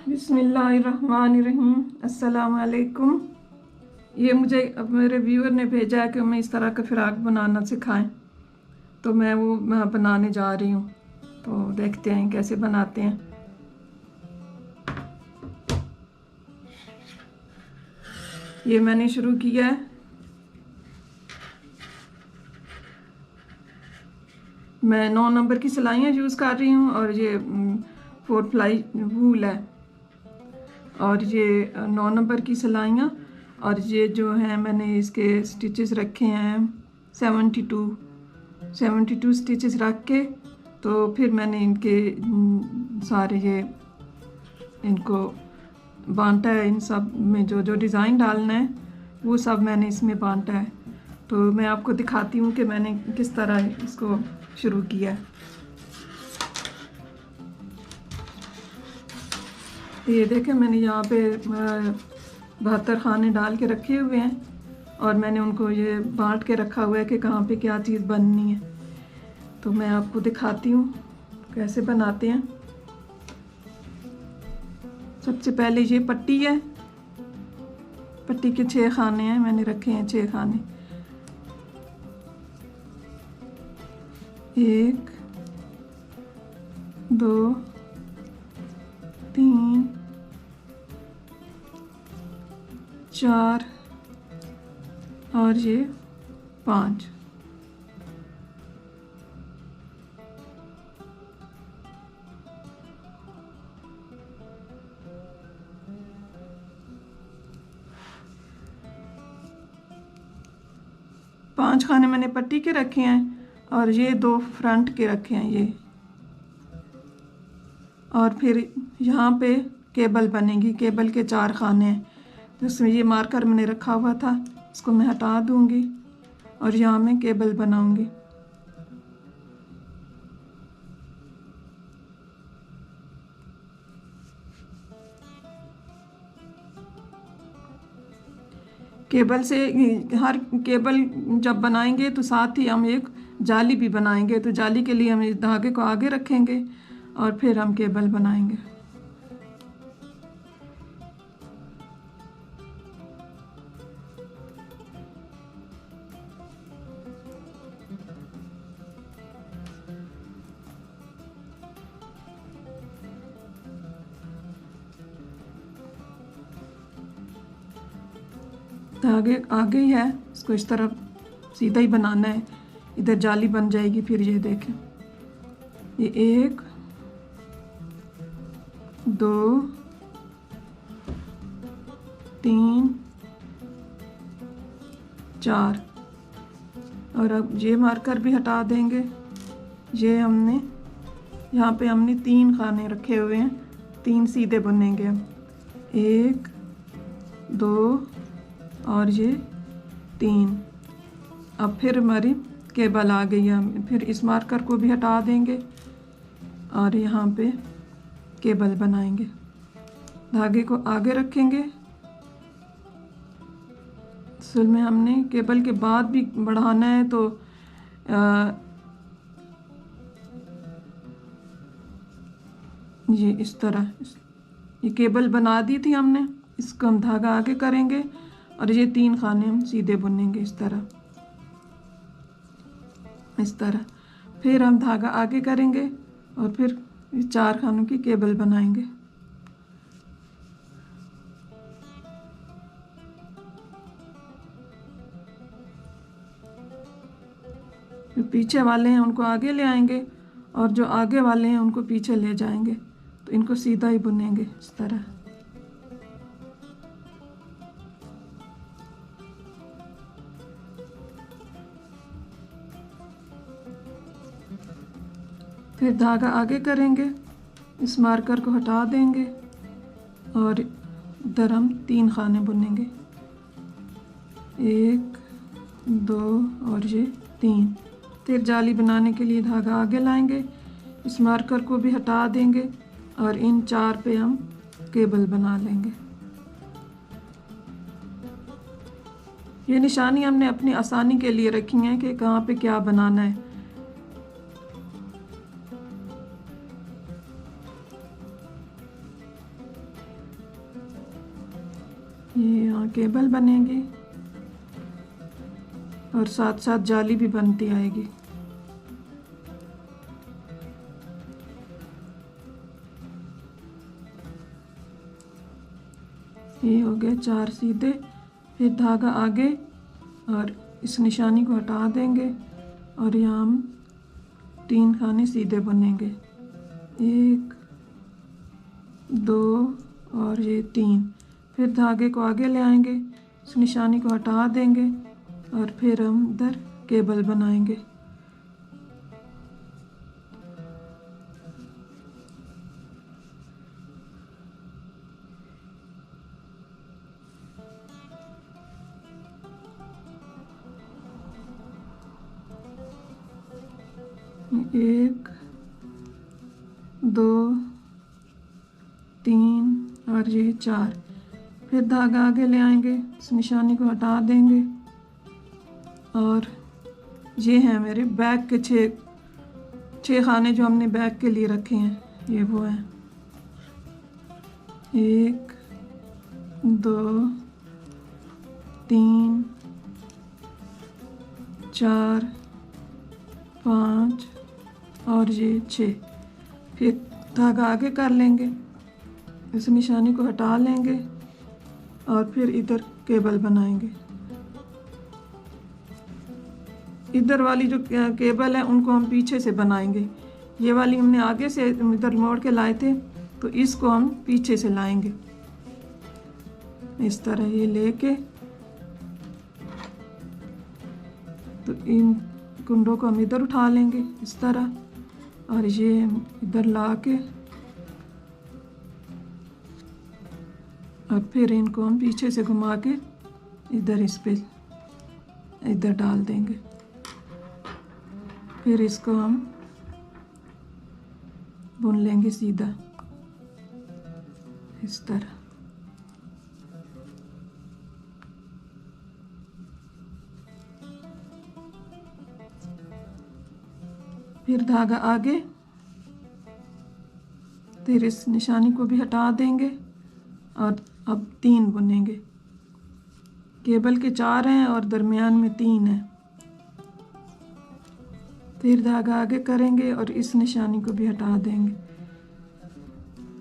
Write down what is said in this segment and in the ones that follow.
बिस्मिल्लाहिर्रहमानिर्रहीम। अस्सलाम वालेकुम। ये मुझे अब मेरे व्यूअर ने भेजा है कि मैं इस तरह का फ़िराक बनाना सिखाएं, तो मैं बनाने जा रही हूँ। तो देखते हैं कैसे बनाते हैं। ये मैंने शुरू किया है। मैं 9 नंबर की सिलाइयाँ यूज़ कर रही हूँ और ये 4 प्लाई वूल है और ये 9 नंबर की सिलाइयाँ। और ये जो हैं मैंने इसके स्टिचेस रखे हैं 72 स्टिचेस रख के, तो फिर मैंने इनके सारे ये इनको बांटा है। इन सब में जो जो डिज़ाइन डालना है वो सब मैंने इसमें बांटा है। तो मैं आपको दिखाती हूँ कि मैंने किस तरह इसको शुरू किया है। ये देखें, मैंने यहाँ पे 72 खाने डाल के रखे हुए हैं और मैंने उनको ये बांट के रखा हुआ है कि कहाँ पे क्या चीज़ बननी है। तो मैं आपको दिखाती हूँ कैसे बनाते हैं। सबसे पहले ये पट्टी है। पट्टी के 6 खाने हैं, मैंने रखे हैं 6 खाने। 1 2 3 4 और ये 5। पांच खाने मैंने पट्टी के रखे हैं और ये 2 फ्रंट के रखे हैं ये। और फिर यहाँ पे केबल बनेगी। केबल के 4 खाने हैं, जिसमें ये मार्कर मैंने रखा हुआ था इसको मैं हटा दूँगी और यहाँ मैं केबल बनाऊँगी। केबल से हर केबल जब बनाएंगे तो साथ ही हम एक जाली भी बनाएंगे। तो जाली के लिए हम इस धागे को आगे रखेंगे और फिर हम केबल बनाएंगे। धागे आगे ही है, इसको इस तरफ सीधा ही बनाना है। इधर जाली बन जाएगी। फिर ये देखें, ये 1 2 3 4 और अब ये मार्कर भी हटा देंगे। ये हमने यहाँ पे 3 खाने रखे हुए हैं, 3 सीधे बुनेंगे हम। 1 2 और ये 3। अब फिर हमारी केबल आ गई है। फिर इस मार्कर को भी हटा देंगे और यहाँ पे केबल बनाएंगे। धागे को आगे रखेंगे। असल में हमने केबल के बाद भी बढ़ाना है, तो ये इस तरह ये केबल बना दी थी हमने। इसको हम धागा आगे करेंगे और ये 3 खाने हम सीधे बुनेंगे इस तरह। फिर हम धागा आगे करेंगे और फिर 4 खानों की केबल बनाएंगे। जो पीछे वाले हैं उनको आगे ले आएंगे और जो आगे वाले हैं उनको पीछे ले जाएंगे। तो इनको सीधा ही बुनेंगे इस तरह। फिर धागा आगे करेंगे, इस मार्कर को हटा देंगे और इधर हम 3 खाने बुनेंगे। 1 2 और ये 3। फिर जाली बनाने के लिए धागा आगे लाएंगे, इस मार्कर को भी हटा देंगे और इन 4 पे हम केबल बना लेंगे। ये निशानी हमने अपनी आसानी के लिए रखी है कि कहाँ पे क्या बनाना है। ये यहाँ केबल बनेगी और साथ साथ जाली भी बनती आएगी। ये हो गए 4 सीधे। फिर धागा आगे और इस निशानी को हटा देंगे और यहाँ हम 3 खाने सीधे बुनेंगे। 1 2 और ये 3। फिर धागे को आगे ले आएंगे, इस निशानी को हटा देंगे और फिर हम इधर केबल बनाएंगे। एक 2 3 और ये 4। फिर धागा आगे ले आएंगे, इस निशानी को हटा देंगे और ये हैं मेरे बैक के 6 खाने जो हमने बैक के लिए रखे हैं। ये वो हैं 1 2 3 4 5 और ये 6। फिर धागा आगे कर लेंगे, इस निशानी को हटा लेंगे और फिर इधर केबल बनाएंगे। इधर वाली जो केबल है उनको हम पीछे से बनाएंगे। ये वाली हमने आगे से इधर मोड़ के लाए थे, तो इसको हम पीछे से लाएंगे। इस तरह ये लेके तो इन कुंडों को हम इधर उठा लेंगे इस तरह, और ये इधर ला के और फिर इनको हम पीछे से घुमा के इधर इस पे इधर डाल देंगे। फिर इसको हम बुन लेंगे सीधा इस तरह। फिर धागा आगे, फिर इस निशानी को भी हटा देंगे और अब 3 बुनेंगे। केबल के 4 हैं और दरमियान में 3 है। फिर धागा आगे करेंगे और इस निशानी को भी हटा देंगे।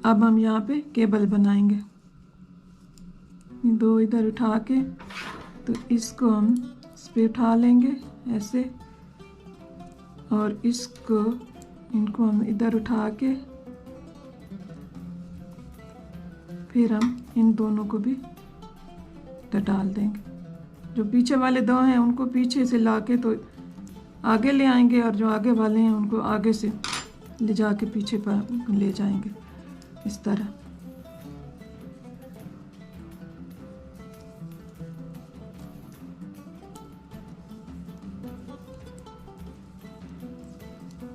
अब हम यहाँ पे केबल बनाएंगे। 2 इधर उठा के तो इसको हम इस पे उठा लेंगे ऐसे, और इसको इनको हम इधर उठा के फिर हम इन दोनों को भी इधर डाल देंगे। जो पीछे वाले 2 हैं उनको पीछे से लाके तो आगे ले आएंगे, और जो आगे वाले हैं उनको आगे से ले जाके पीछे पर ले जाएंगे इस तरह।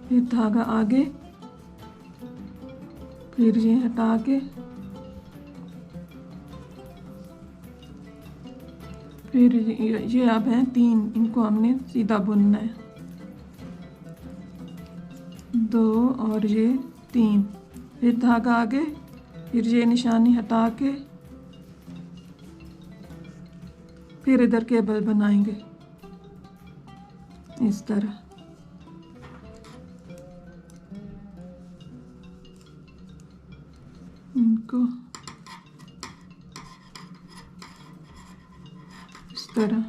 फिर धागा आगे, फिर ये हटा के फिर ये अब हैं 3, इनको हमने सीधा बुनना है। 2 और ये 3। फिर धागा आगे, फिर ये निशानी हटा के फिर इधर केबल बनाएंगे इस तरह। इनको इस तरह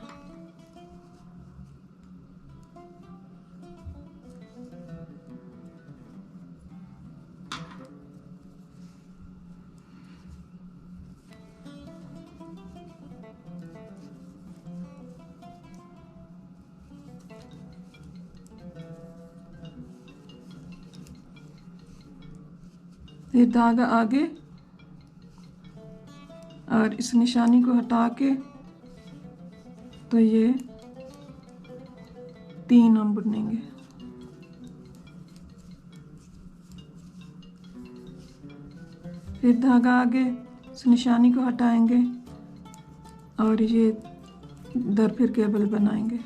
फिर धागा आगे और इस निशानी को हटा के तो ये 3 हम बुनेंगे। फिर धागा आगे, इस निशानी को हटाएंगे और ये इधर फिर केबल बनाएंगे।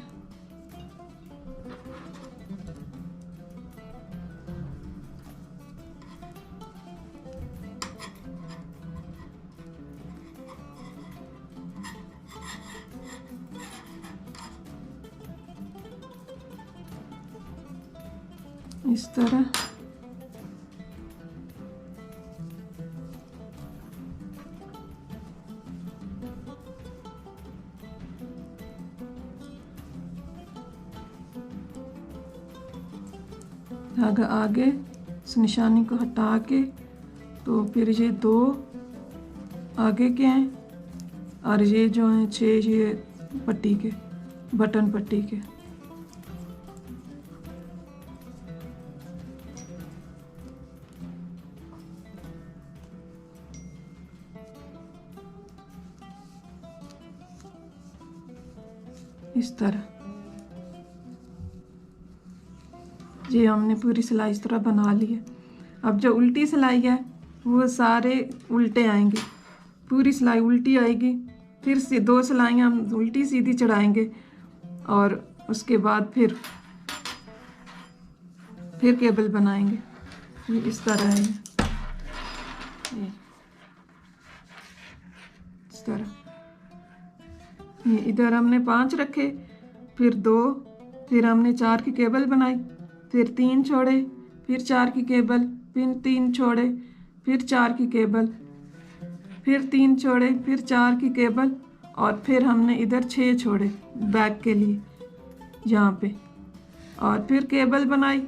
इस तरह। धागा आगे इस निशानी को हटा के, तो फिर ये 2 आगे के हैं और ये जो हैं 6 ये पट्टी के, बटन पट्टी के। इस तरह ये हमने पूरी सिलाई इस तरह बना ली है। अब जो उल्टी सिलाई है वो सारे उल्टे आएंगे, पूरी सिलाई उल्टी आएगी। फिर से 2 सिलाइयाँ हम उल्टी सीधी चढ़ाएंगे और उसके बाद फिर केबल बनाएंगे। ये इस तरह है, ये इस तरह। ये इधर हमने 5 रखे, फिर 2, फिर हमने 4 की केबल बनाई, फिर 3 छोड़े, फिर 4 की केबल, फिर 3 छोड़े, फिर 4 की केबल, फिर 3 छोड़े, फिर 4 की केबल, और फिर हमने इधर 6 छोड़े बैक के लिए यहाँ पे, और फिर केबल बनाई।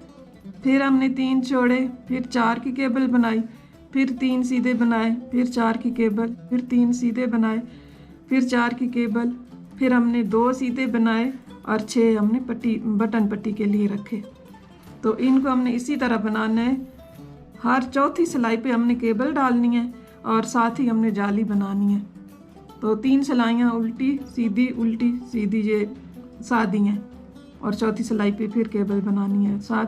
फिर हमने 3 छोड़े, फिर 4 की केबल बनाई, फिर 3 सीधे बनाए, फिर 4 की केबल, फिर 3 सीधे बनाए, फिर 4 की केबल, फिर हमने 2 सीधे बनाए और 6 हमने बटन पट्टी के लिए रखे। तो इनको हमने इसी तरह बनाना है। हर चौथी सिलाई पे हमने केबल डालनी है और साथ ही हमने जाली बनानी है। तो 3 सिलाइयाँ उल्टी सीधी ये सादी हैं, और चौथी सिलाई पे फिर केबल बनानी है। साथ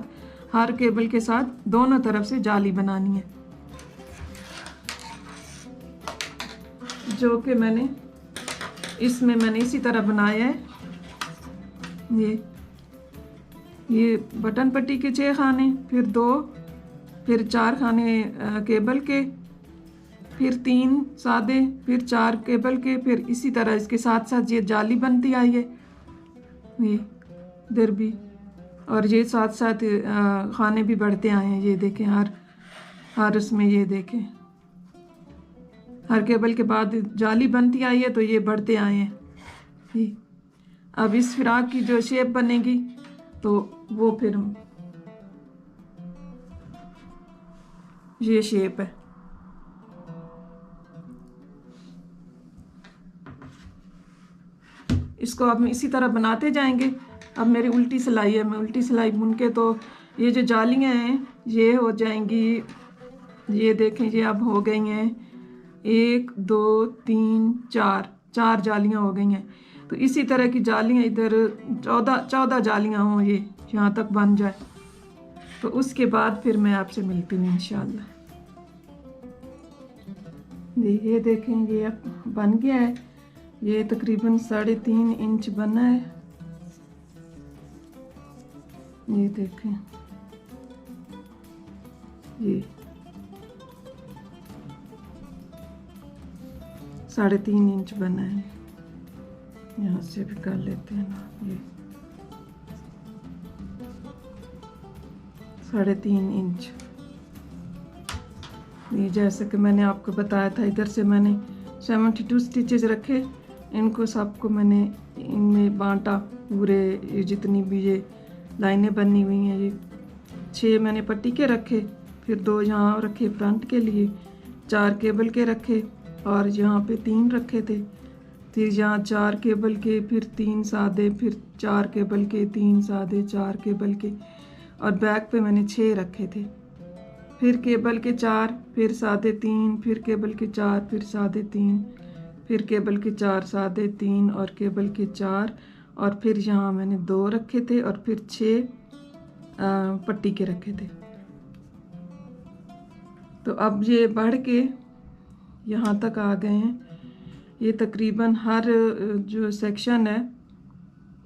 हर केबल के साथ दोनों तरफ से जाली बनानी है, जो कि मैंने इसमें इसी तरह बनाया है। ये बटन पट्टी के 6 खाने, फिर 2, फिर 4 खाने केबल के, फिर 3 सादे, फिर 4 केबल के, फिर इसी तरह इसके साथ साथ ये जाली बनती आई है, ये इधर भी, और ये साथ साथ खाने भी बढ़ते आए हैं। ये देखें, हर उसमें ये देखें, हर केबल के बाद जाली बनती आई है, तो ये बढ़ते आए हैं। अब इस फ्राक की जो शेप बनेगी तो वो फिर ये शेप है। इसको अब हम इसी तरह बनाते जाएंगे। अब मेरी उल्टी सिलाई है, मैं उल्टी सिलाई बुन के, तो ये जो जालियाँ हैं ये हो जाएंगी। ये देखें, ये अब हो गई हैं 1 2 3 4 जालियाँ हो गई हैं। तो इसी तरह की जालियाँ इधर 14 जालियाँ हों, ये यहाँ तक बन जाए, तो उसके बाद फिर मैं आपसे मिलती हूँ इंशाल्लाह। ये देखें, ये अब बन गया है। ये तकरीबन 3.5 इंच बना है। ये देखें, ये 3.5 इंच बना है। यहाँ से भी कर लेते हैं ना, ये 3.5 इंच। ये जैसे कि मैंने आपको बताया था, इधर से मैंने 72 स्टिचेस रखे। इनको सबको मैंने इनमें बांटा, पूरे ये जितनी भी ये लाइनें बनी हुई हैं, ये 6 मैंने पट्टी के रखे, फिर 2 यहाँ रखे फ्रंट के लिए, 4 केबल के रखे, और यहाँ पे 3 रखे थे। फिर यहाँ 4 केबल के, फिर 3 सादे, फिर 4 केबल के, 3 सादे, 4 केबल के, और बैक पे मैंने 6 रखे थे। फिर केबल के 4, फिर सादे 3, फिर केबल के 4, फिर सादे 3, फिर केबल के 4 सादे 3 और केबल के 4, और फिर यहाँ मैंने 2 रखे थे, और फिर 6 पट्टी के रखे थे। तो अब ये बढ़ के यहाँ तक आ गए हैं। ये तकरीबन हर जो सेक्शन है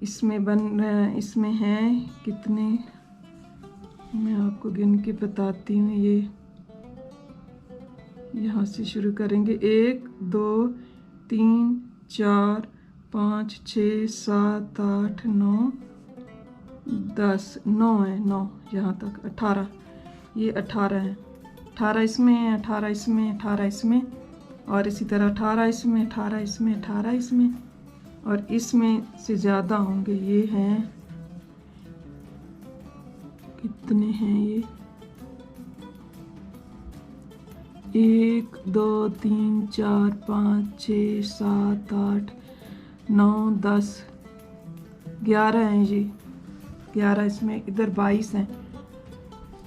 इसमें हैं कितने, मैं आपको गिन के बताती हूँ। ये यहाँ से शुरू करेंगे, 1 2 3 4 5 6 7 8 9 10, 9 है, 9 यहाँ तक, 18, ये 18 है, 18 इसमें है, 18 इसमें, 18 इसमें, और इसी तरह 18 इसमें, 18 इसमें, 18 इसमें, और इसमें से ज़्यादा होंगे। ये हैं, कितने हैं ये, 1 2 3 4 5 6 7 8 9 10 11 हैं जी, 11 इसमें, इधर 22 हैं।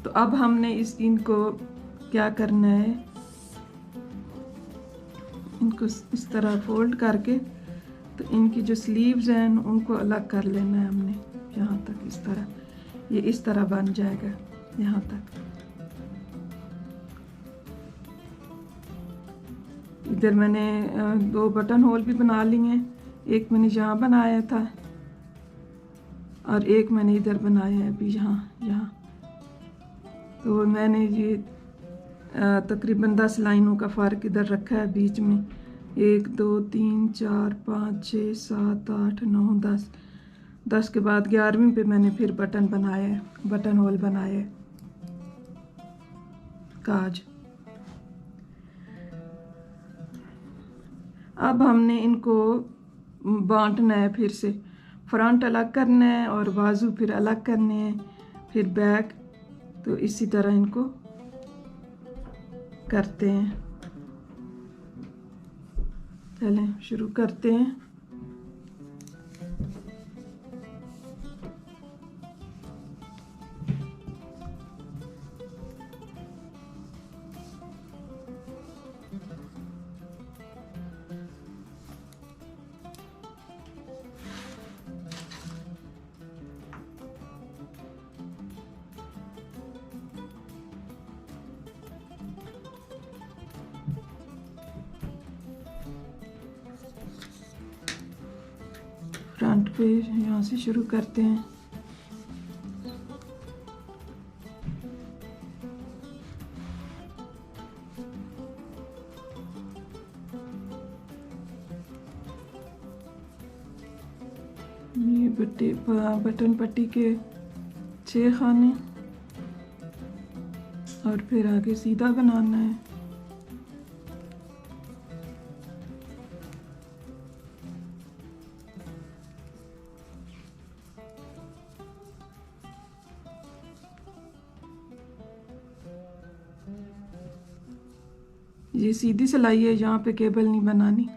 तो अब हमने इनको क्या करना है, इनको इस तरह फोल्ड करके, तो इनकी जो स्लीव्स हैं उनको अलग कर लेना है हमने, यहाँ तक इस तरह, ये इस तरह बन जाएगा यहाँ तक। इधर मैंने 2 बटन होल भी बना लिए हैं, एक मैंने यहाँ बनाया था और एक मैंने इधर बनाया है अभी यहाँ। तो मैंने ये तकरीबन 10 लाइनों का फ़र्क इधर रखा है बीच में, 1 2 3 4 5 6 7 8 9 10, 10 के बाद 11वीं पे मैंने फिर बटन बनाया है, बटन होल बनाया है, काज। अब हमने इनको बांटना है, फिर से फ्रंट अलग करना है और बाजू फिर अलग करने हैं, फिर बैक। तो इसी तरह इनको करते हैं। चलें शुरू करते हैं। फ्रंट पे यहाँ से शुरू करते हैं। ये बटन पट्टी के 6 खाने और फिर आगे सीधा बनाना है। ये सीधी सिलाई है, यहाँ पे केबल नहीं बनानी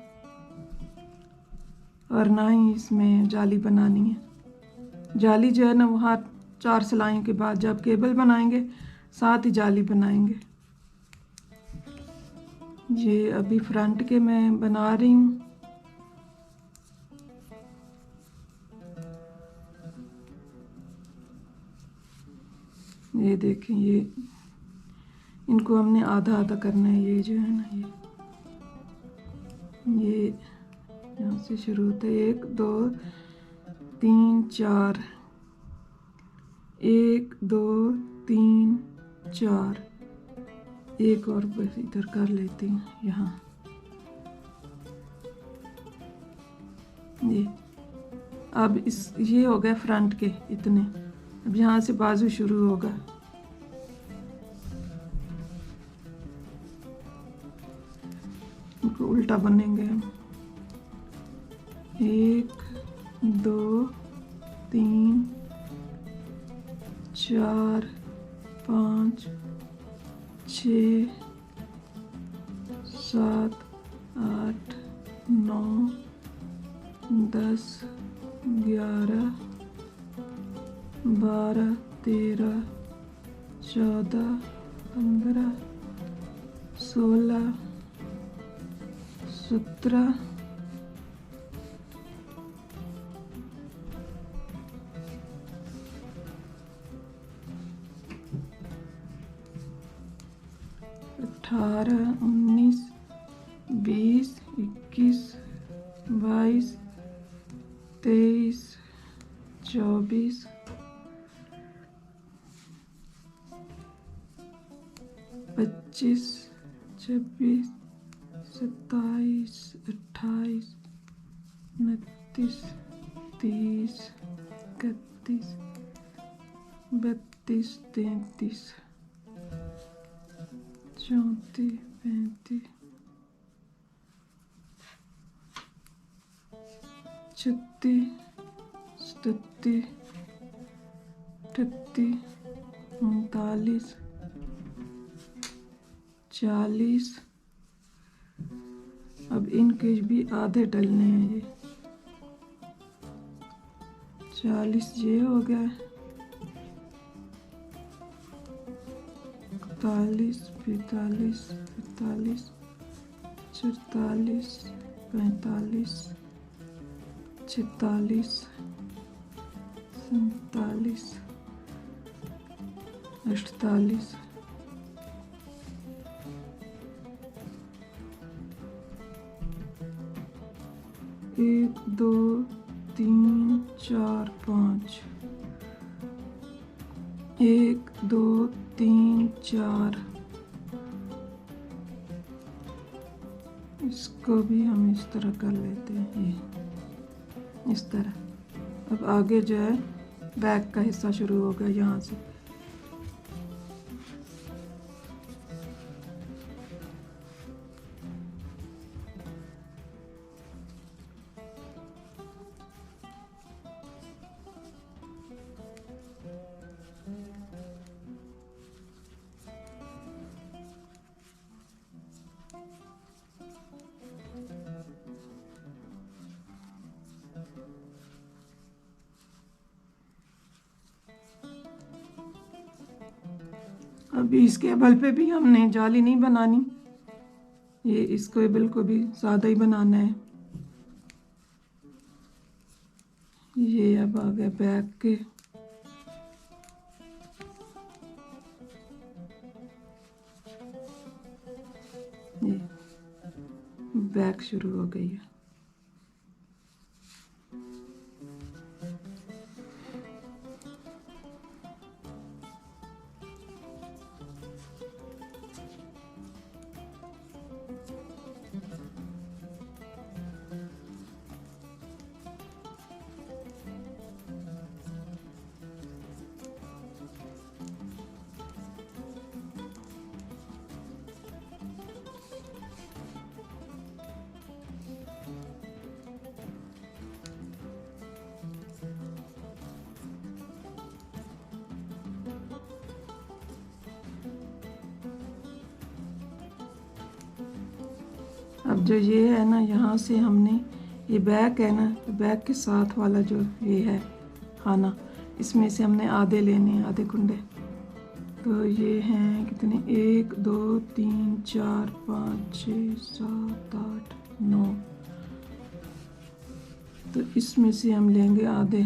और ना ही इसमें जाली बनानी है। जाली जो है ना, वहाँ 4 सिलाइयों के बाद जब केबल बनाएंगे साथ ही जाली बनाएंगे। ये अभी फ्रंट के मैं बना रही हूँ। ये देखें, ये इनको हमने आधा आधा करना है। ये जो है ना, ये यहाँ से शुरू होता है, 1 2 3 4, 1 2 3 4, एक और बस इधर कर लेती हूँ यहाँ। ये अब ये हो गए फ्रंट के इतने। अब यहाँ से बाजू शुरू होगा। इनको उल्टा बनेंगे हम। 1 2 3 4 5 6 7 8 9 10 11 12 13 14 15 16 17 18 19 20 21 22 23 24 25 26 27 28 29 30 31 32, 33, 34, 35, 36, 37, 38, 39, 40। अब इनके भी आधे डलने हैं। ये 40 ये हो गया, 41, 42, 43, 44, 45, 46, 47, 48। एक, दो, तीन, चार, पाँच। 1, 2, 3, 4। इसको भी हम इस तरह कर लेते हैं, ये इस तरह। अब आगे जो है बैक का हिस्सा शुरू हो गया यहाँ से। अभी इस केबल पे भी हमने जाली नहीं बनानी, ये इस केबल को भी सादा ही बनाना है। ये अब आ गया बैक के, ये बैक शुरू हो गई है। अब जो ये है ना, यहाँ से हमने ये बैक है ना, तो बैक के साथ वाला जो ये है खाना, इसमें से हमने आधे लेने हैं, आधे कुंडे। तो ये हैं कितने, 1, 2, 3, 4, 5, 6, 7, 8, 9। तो इसमें से हम लेंगे आधे।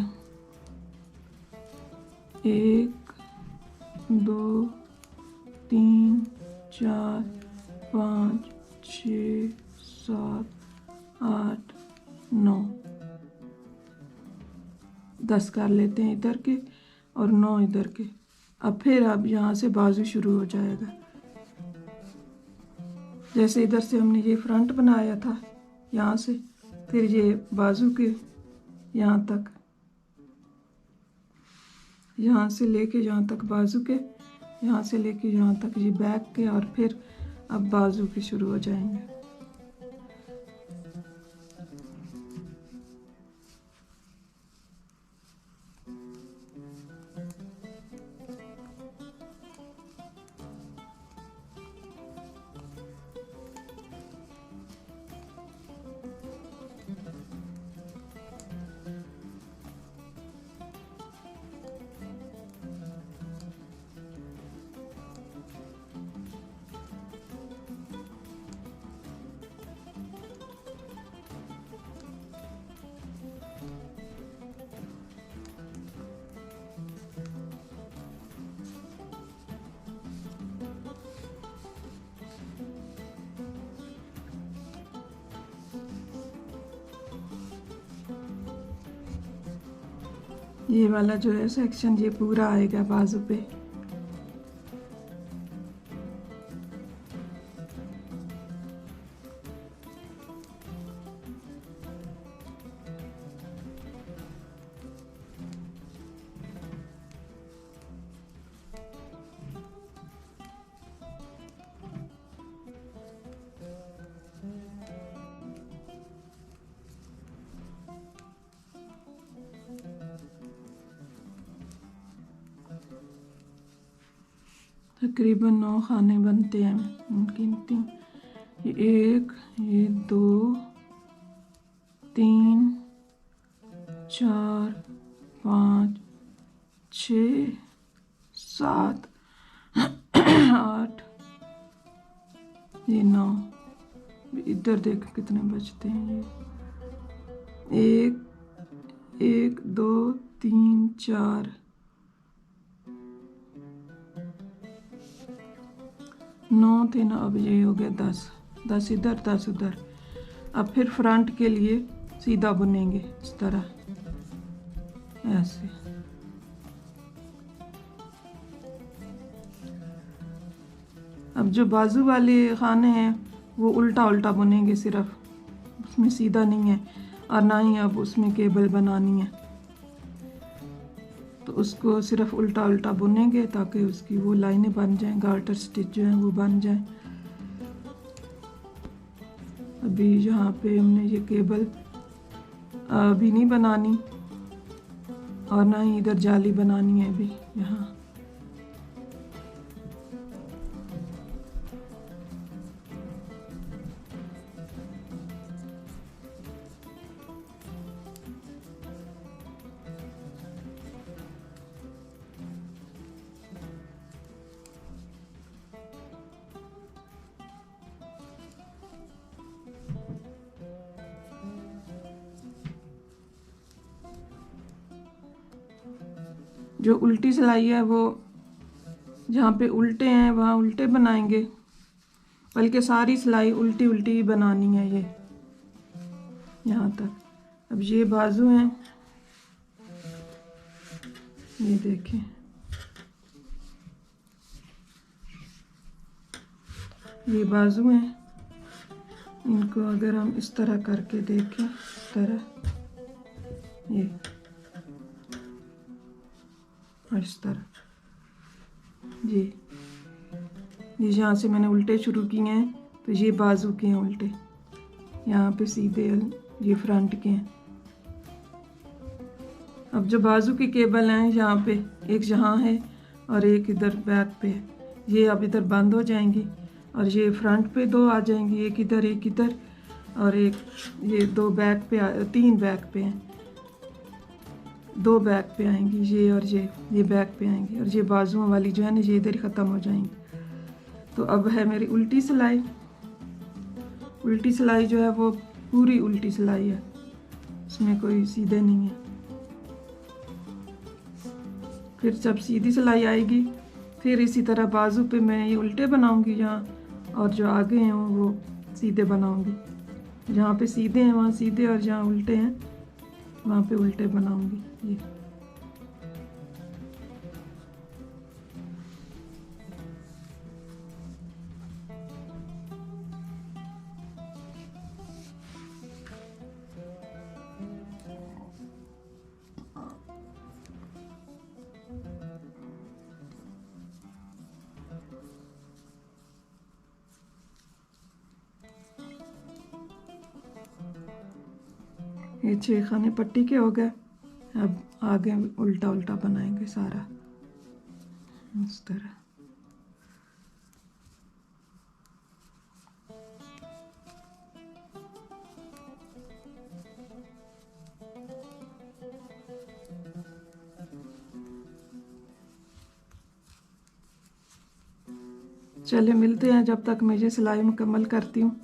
1, 2, 3, 4, 5, 6, 7, 8, 9, 10 कर लेते हैं इधर के और 9 इधर के। अब फिर अब यहाँ से बाजू शुरू हो जाएगा। जैसे इधर से हमने ये फ्रंट बनाया था, यहाँ से फिर ये बाजू के यहाँ तक, यहाँ से लेके यहाँ तक बाजू के, यहाँ से लेके यहाँ तक ये बैक के, और फिर अब बाजू के शुरू हो जाएंगे। ये वाला जो है सेक्शन, ये पूरा आएगा बाजू पे। तकरीबन 9 खाने बनते हैं गिनती। ये 1, ये 2, 3, 4, 5, 6, 7, 8, ये 9। इधर देख कितने बचते हैं। ये 1, 2, 3, 4, 9 थे ना, अब ये हो गया 10। 10 इधर 10 उधर। अब फिर फ्रंट के लिए सीधा बुनेंगे इस तरह, ऐसे। अब जो बाजू वाले खाने हैं वो उल्टा उल्टा बुनेंगे सिर्फ, उसमें सीधा नहीं है, और ना ही अब उसमें केबल बनानी है, तो उसको सिर्फ उल्टा उल्टा बुनेंगे ताकि उसकी वो लाइनें बन जाएं, गार्टर स्टिच जो है वो बन जाए। अभी यहाँ पे हमने ये केबल अभी नहीं बनानी, और ना ही इधर जाली बनानी है अभी यहाँ। जो उल्टी सिलाई है वो जहाँ पे उल्टे हैं वहाँ उल्टे बनाएंगे, बल्कि सारी सिलाई उल्टी उल्टी ही बनानी है ये यहाँ तक। अब ये बाजू हैं, ये देखें, ये बाजू हैं। इनको अगर हम इस तरह करके देखें, इस तरह ये और इस तरह ये यहाँ से मैंने उल्टे शुरू किए हैं, तो ये बाजू के हैं उल्टे, यहाँ पे सीधे ये फ्रंट के हैं। अब जो बाजू की केबल हैं यहाँ पे एक यहाँ है और एक इधर बैक पे है, ये अब इधर बंद हो जाएंगी, और ये फ्रंट पे 2 आ जाएंगी, एक इधर और एक ये 2 बैक पे 3 बैक पे हैं, 2 बैक पे आएंगी ये, और ये बैक पे आएंगी, और ये बाजुओं वाली जो है ना ये इधर ही ख़त्म हो जाएंगी। तो अब है मेरी उल्टी सिलाई। उल्टी सिलाई जो है वो पूरी उल्टी सिलाई है, इसमें कोई सीधे नहीं है। फिर जब सीधी सिलाई आएगी फिर इसी तरह बाजू पे मैं ये उल्टे बनाऊंगी यहाँ, और जो आगे हैं वो सीधे बनाऊंगी। जहाँ पे सीधे हैं वहाँ सीधे, और जहाँ उल्टे हैं वहाँ पे उल्टे बनाऊंगी ये। ये 6 खाने पट्टी के हो गए। अब आगे उल्टा उल्टा बनाएंगे सारा इस तरह। चलिए मिलते हैं जब तक मैं ये सिलाई मुकम्मल करती हूँ।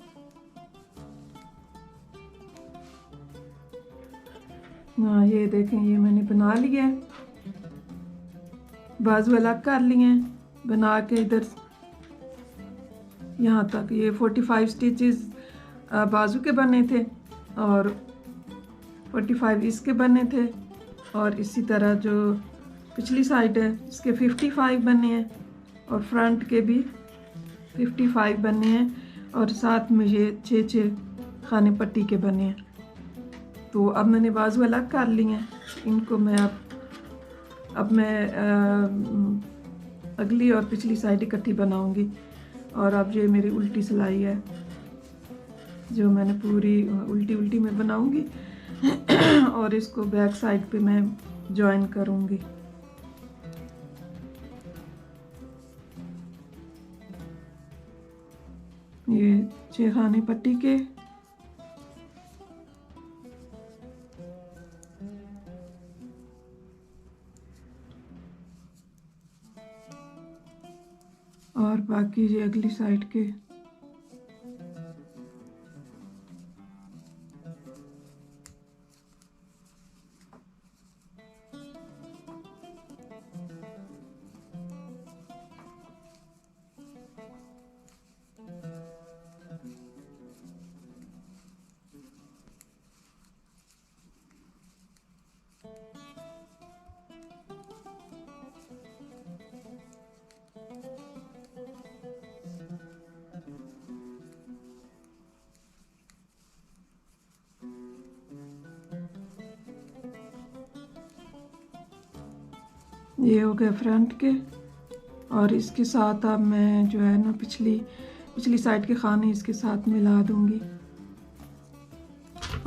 हाँ ये देखें, ये मैंने बना लिया है, बाजू अलग कर लिए हैं बना के इधर यहाँ तक। ये 45 स्टिचेस बाजू के बने थे और 45 इसके बने थे, और इसी तरह जो पिछली साइड है इसके 55 बने हैं, और फ्रंट के भी 55 बने हैं, और साथ में ये 6 खाने पट्टी के बने हैं। तो अब मैंने बाजू अलग कर लिए हैं, इनको मैं अब मैं अगली और पिछली साइड इकट्ठी बनाऊंगी। और अब ये मेरी उल्टी सिलाई है जो मैंने पूरी उल्टी उल्टी में बनाऊंगी और इसको बैक साइड पे मैं जॉइन करूंगी। ये 6 खाने पट्टी के। और बाकी ये अगली साइड के। ये हो गए फ्रंट के। और इसके साथ अब मैं जो है ना पिछली साइड के खाने इसके साथ मिला दूंगी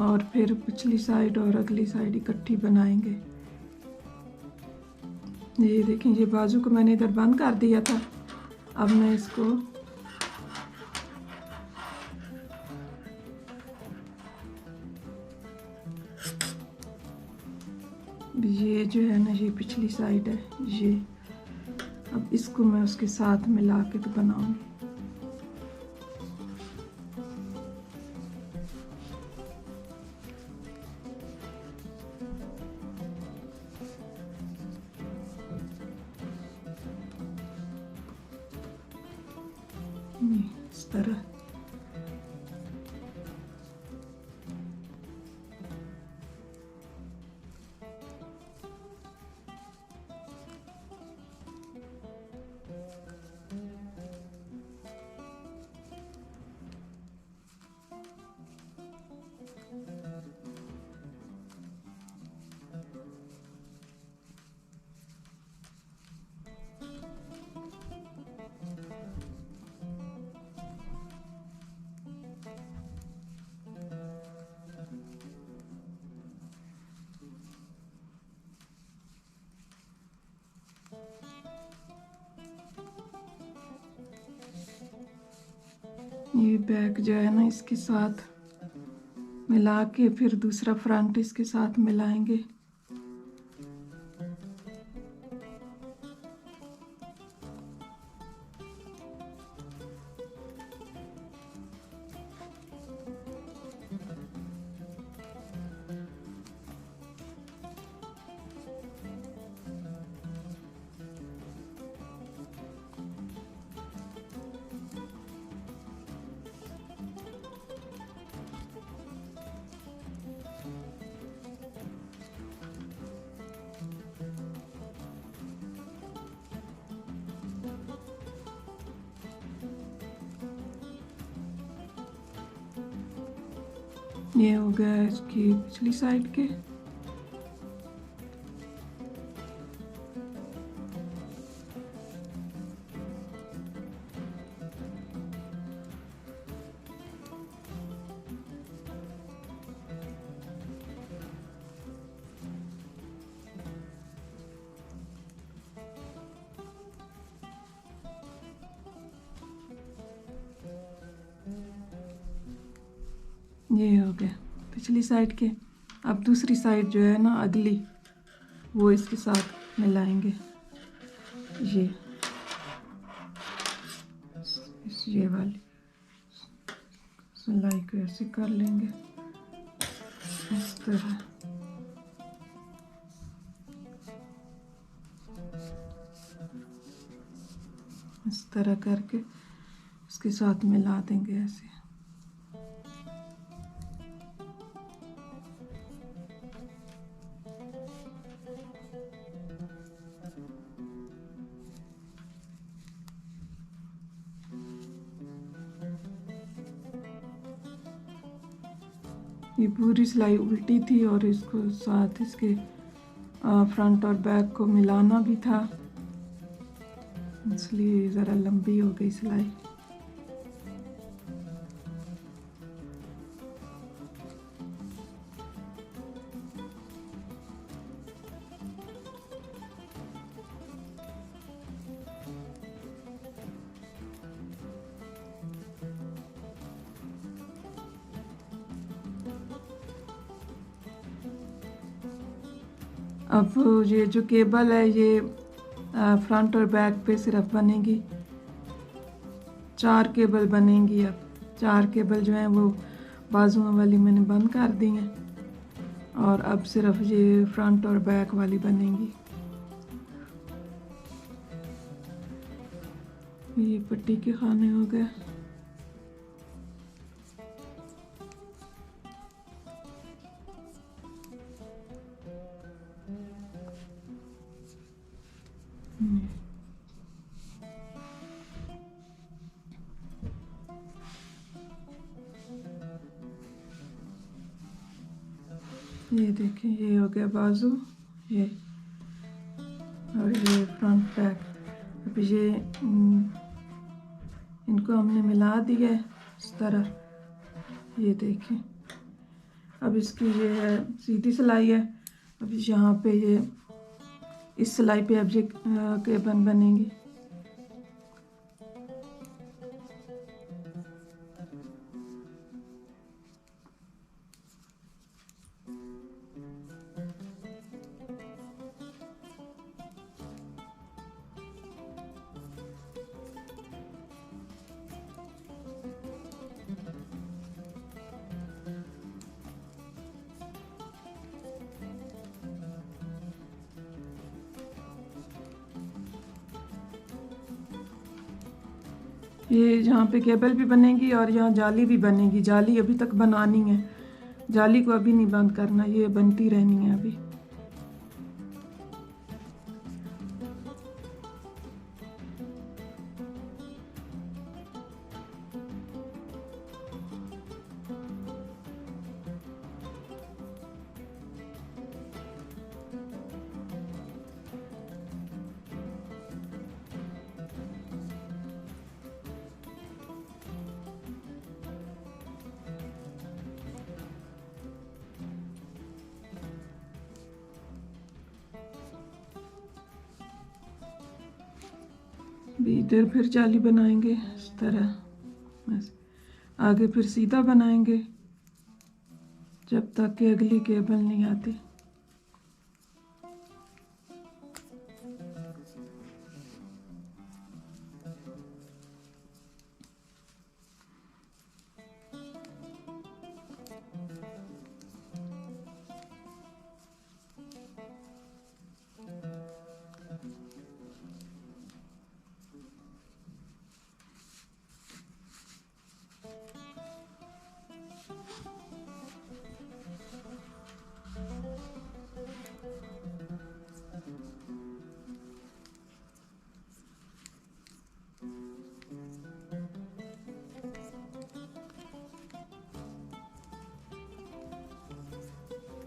और फिर पिछली साइड और अगली साइड इकट्ठी बनाएंगे। ये देखें, ये बाजू को मैंने इधर बंद कर दिया था। अब मैं इसको ये जो है ना, ये पिछली साइड है ये। अब इसको मैं उसके साथ मिला के तो बनाऊंगी। इस तरह। ये बैक जो है ना इसके साथ मिला के फिर दूसरा फ्रंट इसके साथ मिलाएंगे। ये हो गया इसकी पिछली साइड के। ये हो गया पिछली साइड के। अब दूसरी साइड जो है ना अगली, वो इसके साथ मिलाएंगे। ये वाली सिलाई को ऐसे कर लेंगे इस तरह। इस तरह करके इसके साथ मिला देंगे ऐसे। ये पूरी सिलाई उल्टी थी और इसको साथ इसके फ्रंट और बैक को मिलाना भी था, इसलिए ज़रा लंबी हो गई सिलाई। अब ये जो केबल है ये फ्रंट और बैक पे सिर्फ बनेगी, 4 केबल बनेंगी। अब 4 केबल जो हैं वो बाजुओं वाली मैंने बंद कर दी हैं और अब सिर्फ ये फ्रंट और बैक वाली बनेंगी। ये पट्टी के खाने हो गए। ये देखें, ये हो गया बाजू, ये और ये फ्रंट बैक। अब ये इनको हमने मिला दिया है इस तरह, ये देखें। अब इसकी ये है सीधी सिलाई है। अब यहाँ पे ये इस सिलाई पे अब ये केबल बनेगी। ये यहाँ पे केबल भी बनेगी और यहाँ जाली भी बनेगी। जाली अभी तक बनानी है, जाली को अभी नहीं बंद करना, ये बनती रहनी है अभी। इधर फिर जाली बनाएंगे इस तरह, बस आगे फिर सीधा बनाएंगे जब तक कि अगली केबल नहीं आती।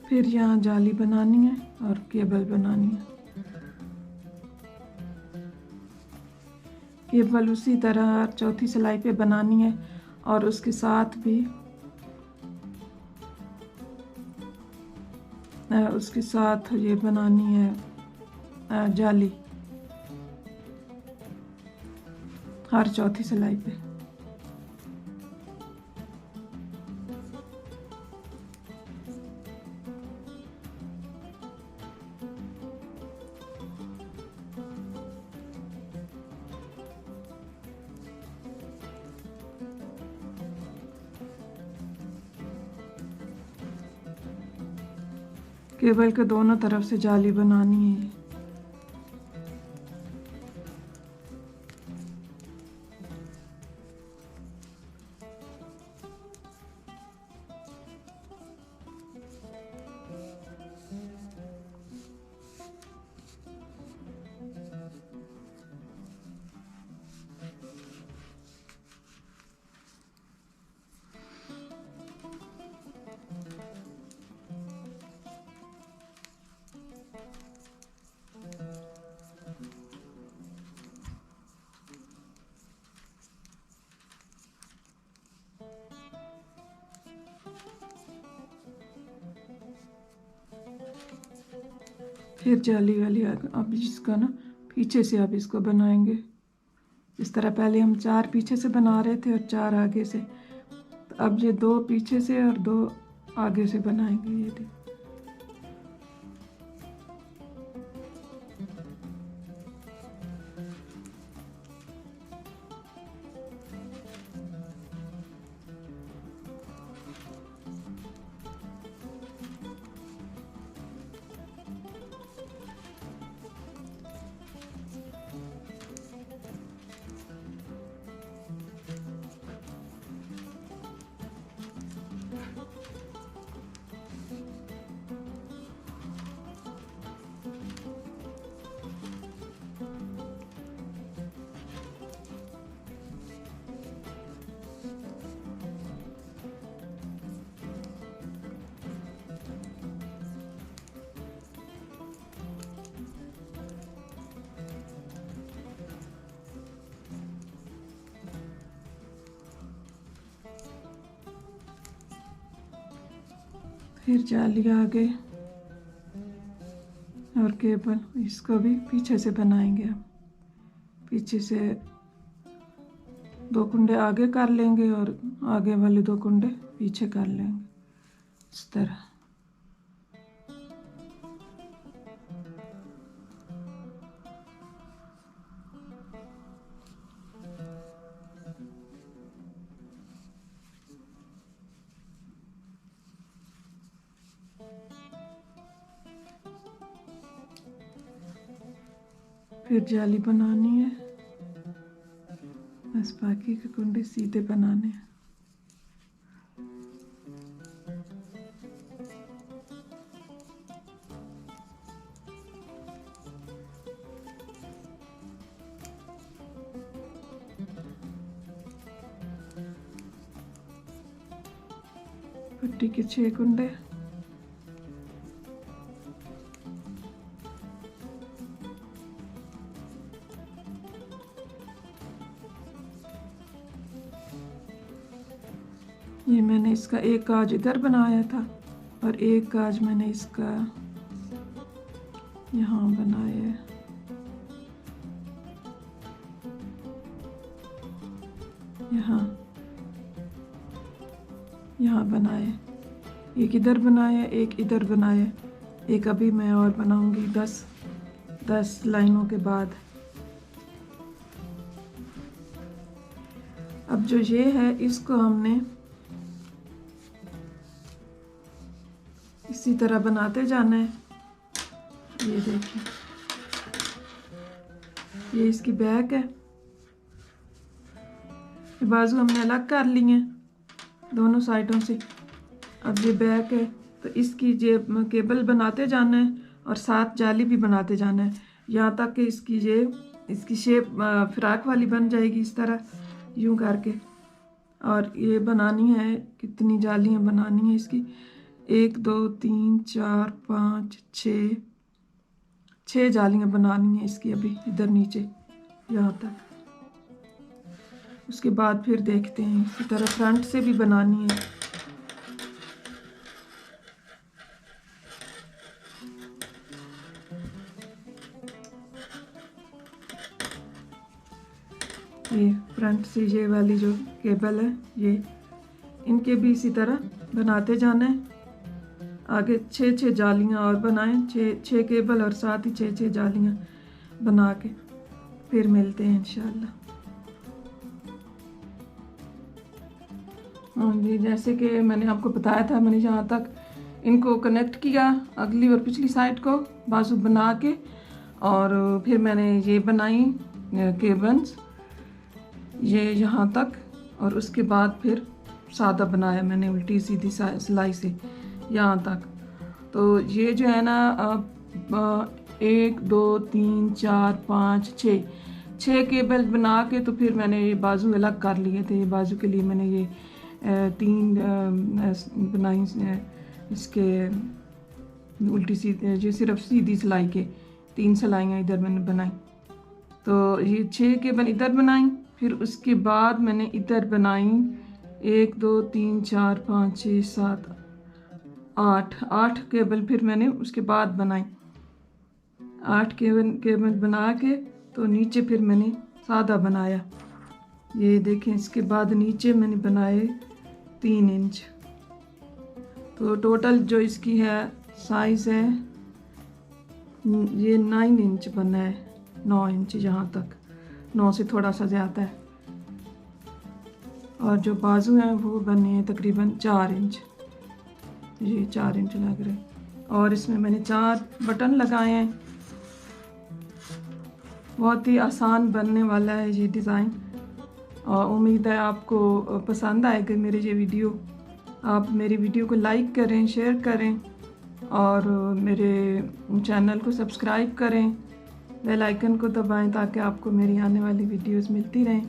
फिर यहाँ जाली बनानी है और केबल बनानी है। केबल उसी तरह चौथी सिलाई पे बनानी है और उसके साथ भी उसके साथ ये बनानी है जाली हर चौथी सिलाई पे। केबल के दोनों तरफ से जाली बनानी है। फिर जाली वाली अब इसका ना पीछे से अब इसको बनाएंगे। इस तरह पहले हम 4 पीछे से बना रहे थे और 4 आगे से, तो अब ये 2 पीछे से और 2 आगे से बनाएंगे। ये देखो फिर जाली आगे और केबल, इसको भी पीछे से बनाएंगे हम। पीछे से 2 कुंडे आगे कर लेंगे और आगे वाले 2 कुंडे पीछे कर लेंगे इस तरह। फिर जाली बनानी है, बस बाकी के कुंडे सीधे बनाने हैं। पट्टी के 6 कुंडे, ये मैंने इसका एक काज इधर बनाया था और एक काज मैंने इसका यहाँ बनाया है। यहाँ बनाया, एक इधर बनाया, एक इधर बनाया, एक अभी मैं और बनाऊंगी 10 लाइनों के बाद। अब जो ये है इसको हमने इसी तरह बनाते जाना है। ये देखिए, ये इसकी बैक है, ये बाजू हमने अलग कर ली हैं दोनों साइडों से। अब ये बैक है तो इसकी ये केबल बनाते जाना है और साथ जाली भी बनाते जाना है, यहाँ तक कि इसकी शेप फ्राक वाली बन जाएगी इस तरह यूं करके। और ये बनानी है, कितनी जालियाँ बनानी है इसकी, 1 2 3 4 5 6 जालियाँ बनानी है इसकी अभी इधर नीचे यहाँ तक। उसके बाद फिर देखते हैं, इसी तरह फ्रंट से भी बनानी है। ये फ्रंट से ये वाली जो केबल है, ये इनके भी इसी तरह बनाते जाना है। आगे 6 जालियाँ और बनाएं, 6 केबल और साथ ही 6 जालियाँ बना के फिर मिलते हैं इंशाल्लाह। हाँ जी, जैसे कि मैंने आपको बताया था, मैंने यहाँ तक इनको कनेक्ट किया, अगली और पिछली साइड को बाजू बना के, और फिर मैंने ये बनाई केबल्स ये यहाँ तक, और उसके बाद फिर सादा बनाया मैंने उल्टी सीधी सिलाई से यहाँ तक। तो ये जो है ना 1 2 3 4 5 6 केबल बना के तो फिर मैंने ये बाजू अलग कर लिए थे। ये बाजू के लिए मैंने ये 3 बनाई इसके उल्टी सीधी, जो सिर्फ सीधी सिलाई के 3 सिलाइयाँ इधर मैंने बनाई। तो ये 6 केबल इधर बनाई, फिर उसके बाद मैंने इधर बनाई 1 2 3 4 5 6 7 8 केबल फिर मैंने उसके बाद बनाई। 8 केबल बना के तो नीचे फिर मैंने सादा बनाया। ये देखें, इसके बाद नीचे मैंने बनाए 3 इंच। तो टोटल जो इसकी है साइज़ है ये 9 इंच बना है, 9 इंच यहाँ तक, 9 से थोड़ा सा ज़्यादा है। और जो बाजू हैं वो बने हैं तकरीबन 4 इंच, ये 4 इंच लग रहे। और इसमें मैंने 4 बटन लगाए हैं। बहुत ही आसान बनने वाला है ये डिज़ाइन, और उम्मीद है आपको पसंद आएगा मेरे ये वीडियो। आप मेरी वीडियो को लाइक करें, शेयर करें और मेरे चैनल को सब्सक्राइब करें, बेल आइकन को दबाएं ताकि आपको मेरी आने वाली वीडियोस मिलती रहें।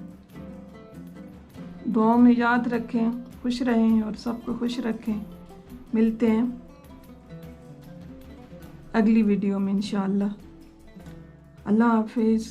दुआओं में याद रखें, खुश रहें और सबको खुश रखें। मिलते हैं अगली वीडियो में इंशाअल्लाह। अल्लाह हाफिज़।